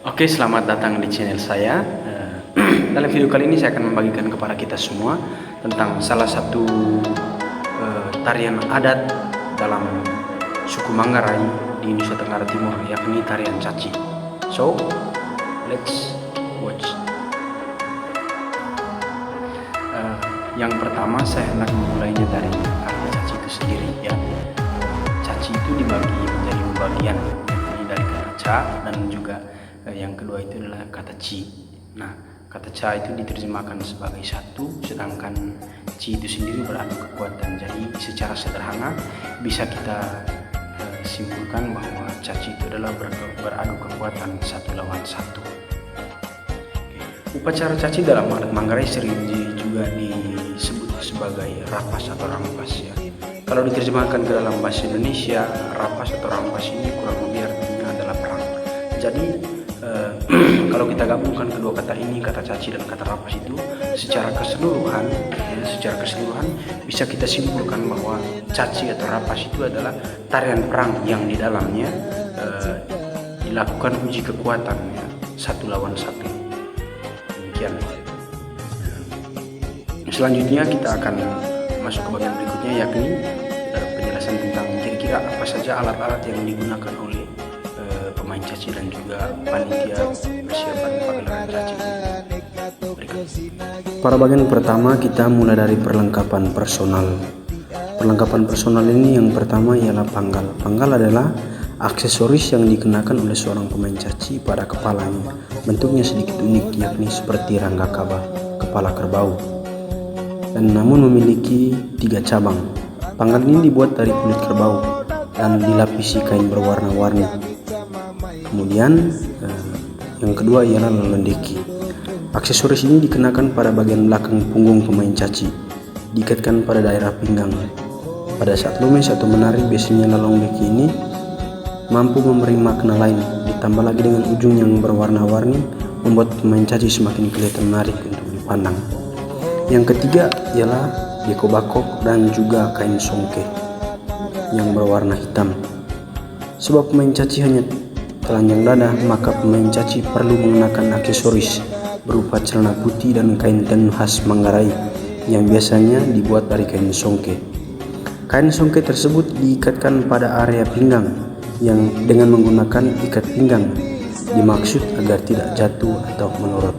Oke, selamat datang di channel saya. Dalam video kali ini saya akan membagikan kepada kita semua tentang salah satu tarian adat dalam suku Manggarai di Nusa Tenggara Timur, yakni tarian caci. So, let's watch. Yang pertama saya hendak memulainya dari arti caci itu sendiri, ya. Caci itu dibagi menjadi dua bagian, yakni dari kata ca dan juga yang kedua itu adalah kata ci. Nah, kata ca itu diterjemahkan sebagai satu, sedangkan ci itu sendiri beradu kekuatan. Jadi secara sederhana bisa kita simpulkan bahwa caci itu adalah beradu kekuatan satu lawan satu. Upacara caci dalam adat Manggarai sering juga disebut sebagai rapas atau rampas, ya. Kalau diterjemahkan ke dalam bahasa Indonesia, rapas atau rampas ini kurang lebih artinya adalah perang. Jadi kalau kita gabungkan kedua kata ini, kata caci dan kata rapas itu secara keseluruhan bisa kita simpulkan bahwa caci atau rapas itu adalah tarian perang yang di dalamnya dilakukan uji kekuatan, ya, satu lawan satu. Demikian. Selanjutnya kita akan masuk ke bagian berikutnya, yakni penjelasan tentang kira-kira apa saja alat-alat yang digunakan oleh pemain caci dan juga panitia persiapan pagelaran caci. Pada bagian pertama kita mulai dari perlengkapan personal. Perlengkapan personal ini yang pertama ialah panggal. Panggal adalah aksesoris yang dikenakan oleh seorang pemain caci pada kepalanya. Bentuknya sedikit unik, yakni seperti ranggakaba, kepala kerbau, dan namun memiliki 3 cabang. Panggal ini dibuat dari kulit kerbau dan dilapisi kain berwarna-warni. Kemudian yang kedua ialah lelendeki. Aksesoris ini dikenakan pada bagian belakang punggung pemain caci, diikatkan pada daerah pinggang. Pada saat lumes atau menari, biasanya lelendeki ini mampu memberi makna lain, ditambah lagi dengan ujung yang berwarna-warni membuat pemain caci semakin kelihatan menarik untuk dipandang. Yang ketiga ialah dekobakok dan juga kain songke yang berwarna hitam. Sebab pemain caci hanya telanjang dada, maka pemain caci perlu mengenakan aksesoris berupa celana putih dan kain tenun khas Manggarai yang biasanya dibuat dari kain songke. Kain songke tersebut diikatkan pada area pinggang yang dengan menggunakan ikat pinggang dimaksud agar tidak jatuh atau melorot.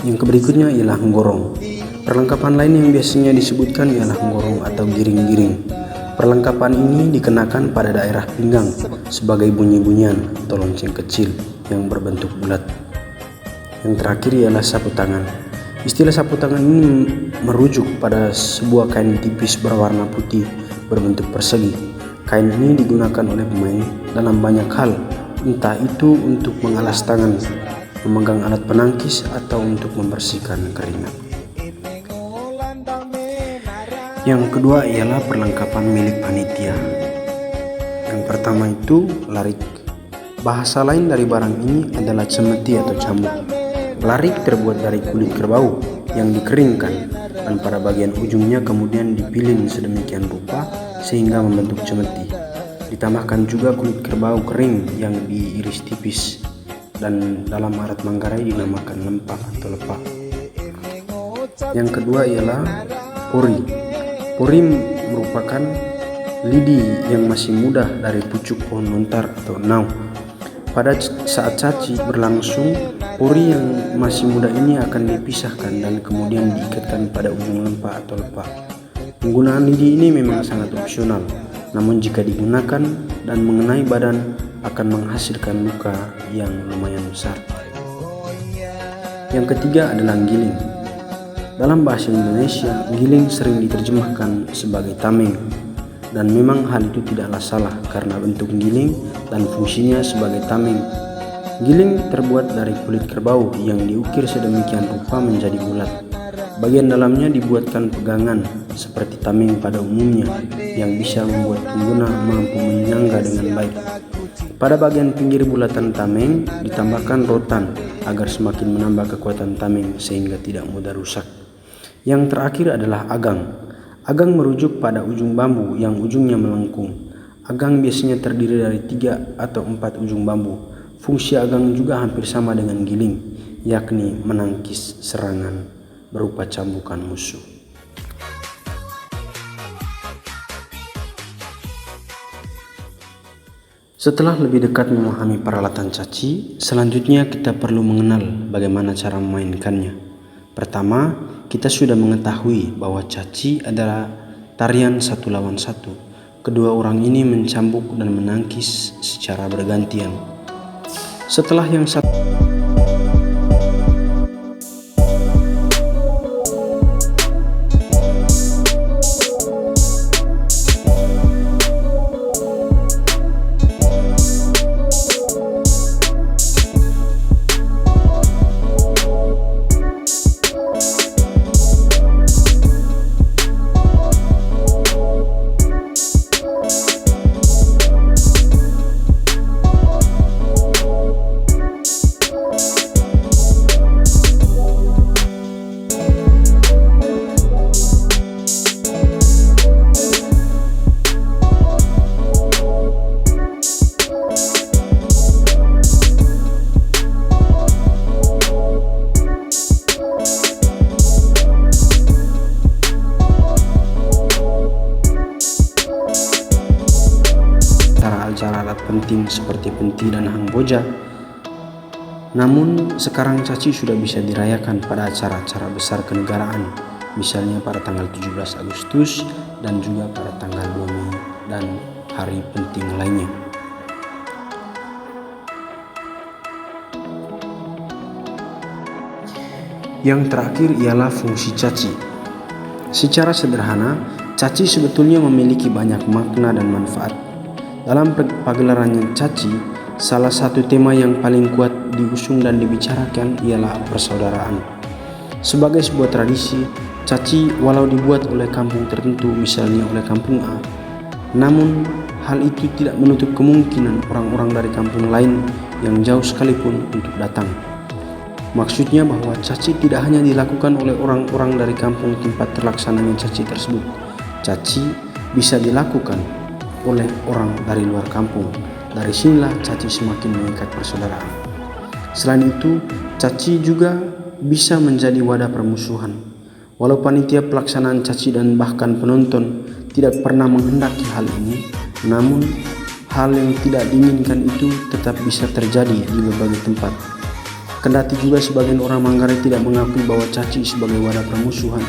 Yang berikutnya ialah nggorong. Perlengkapan lain yang biasanya disebutkan ialah nggorong atau giring-giring. Perlengkapan ini dikenakan pada daerah pinggang sebagai bunyi-bunyian atau lonceng kecil yang berbentuk bulat. Yang terakhir ialah sapu tangan. Istilah sapu tangan ini merujuk pada sebuah kain tipis berwarna putih berbentuk persegi. Kain ini digunakan oleh pemain dalam banyak hal, entah itu untuk mengalas tangan, memegang alat penangkis, atau untuk membersihkan keringat. Yang kedua ialah perlengkapan milik panitia. Yang pertama itu larik. Bahasa lain dari barang ini adalah cemeti atau cambuk. Larik terbuat dari kulit kerbau yang dikeringkan dan pada bagian ujungnya kemudian dipilin sedemikian rupa sehingga membentuk cemeti. Ditambahkan juga kulit kerbau kering yang diiris tipis dan dalam adat Manggarai dinamakan lempak atau lepak. Yang kedua ialah puri. Puri merupakan lidi yang masih muda dari pucuk pohon lontar atau nau. Pada saat caci berlangsung, puri yang masih muda ini akan dipisahkan dan kemudian diikatkan pada ujung lempak atau lepak. Penggunaan lidi ini memang sangat opsional, namun jika digunakan dan mengenai badan akan menghasilkan luka yang lumayan besar. Yang ketiga adalah giling. Dalam bahasa Indonesia, giling sering diterjemahkan sebagai tameng, dan memang hal itu tidaklah salah karena bentuk giling dan fungsinya sebagai tameng. Giling terbuat dari kulit kerbau yang diukir sedemikian rupa menjadi bulat. Bagian dalamnya dibuatkan pegangan seperti tameng pada umumnya yang bisa membuat pengguna mampu menyangga dengan baik. Pada bagian pinggir bulatan tameng ditambahkan rotan agar semakin menambah kekuatan tameng sehingga tidak mudah rusak. Yang terakhir adalah agang. Agang merujuk pada ujung bambu yang ujungnya melengkung. Agang biasanya terdiri dari 3 atau 4 ujung bambu. Fungsi agang juga hampir sama dengan giling, yakni menangkis serangan berupa cambukan musuh. Setelah lebih dekat memahami peralatan caci, selanjutnya kita perlu mengenal bagaimana cara memainkannya. Pertama, kita sudah mengetahui bahwa caci adalah tarian satu lawan satu. Kedua orang ini mencambuk dan menangkis secara bergantian. Setelah yang satu alat penting seperti penti dan hang boja. Namun sekarang caci sudah bisa dirayakan pada acara-acara besar kenegaraan, misalnya pada tanggal 17 Agustus dan juga pada tanggal 2 Mei dan hari penting lainnya. Yang terakhir ialah fungsi caci. Secara sederhana, caci sebetulnya memiliki banyak makna dan manfaat. Dalam pagelaran caci, salah satu tema yang paling kuat diusung dan dibicarakan ialah persaudaraan. Sebagai sebuah tradisi, caci walau dibuat oleh kampung tertentu, misalnya oleh kampung A, namun hal itu tidak menutup kemungkinan orang-orang dari kampung lain yang jauh sekalipun untuk datang. Maksudnya bahwa caci tidak hanya dilakukan oleh orang-orang dari kampung tempat terlaksananya caci tersebut. Caci bisa dilakukan oleh orang dari luar kampung. Dari sinilah caci semakin mengikat persaudaraan. Selain itu, caci juga bisa menjadi wadah permusuhan. Walau panitia pelaksanaan caci dan bahkan penonton tidak pernah menghendaki hal ini, namun hal yang tidak diinginkan itu tetap bisa terjadi di berbagai tempat. Kendati juga sebagian orang Manggarai tidak mengakui bahwa caci sebagai wadah permusuhan,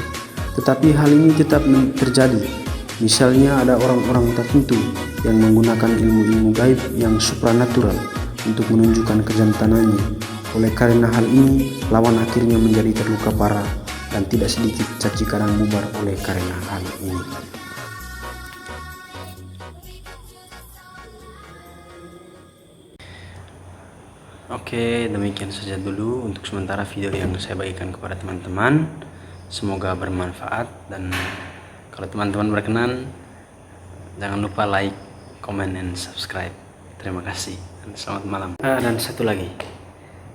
tetapi hal ini tetap terjadi. Misalnya ada orang-orang tertentu yang menggunakan ilmu-ilmu gaib yang supranatural untuk menunjukkan kejantanannya. Oleh karena hal ini, lawan akhirnya menjadi terluka parah dan tidak sedikit caci kadang bubar oleh karena hal ini. Oke, demikian saja dulu untuk sementara video yang saya bagikan kepada teman-teman. Semoga bermanfaat, dan kalau teman-teman berkenan, jangan lupa like, comment, and subscribe. Terima kasih dan selamat malam. Dan satu lagi,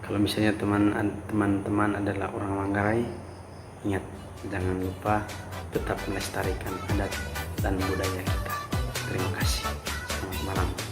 kalau misalnya teman-teman adalah orang Manggarai, ingat, jangan lupa tetap melestarikan adat dan budaya kita. Terima kasih. Selamat malam.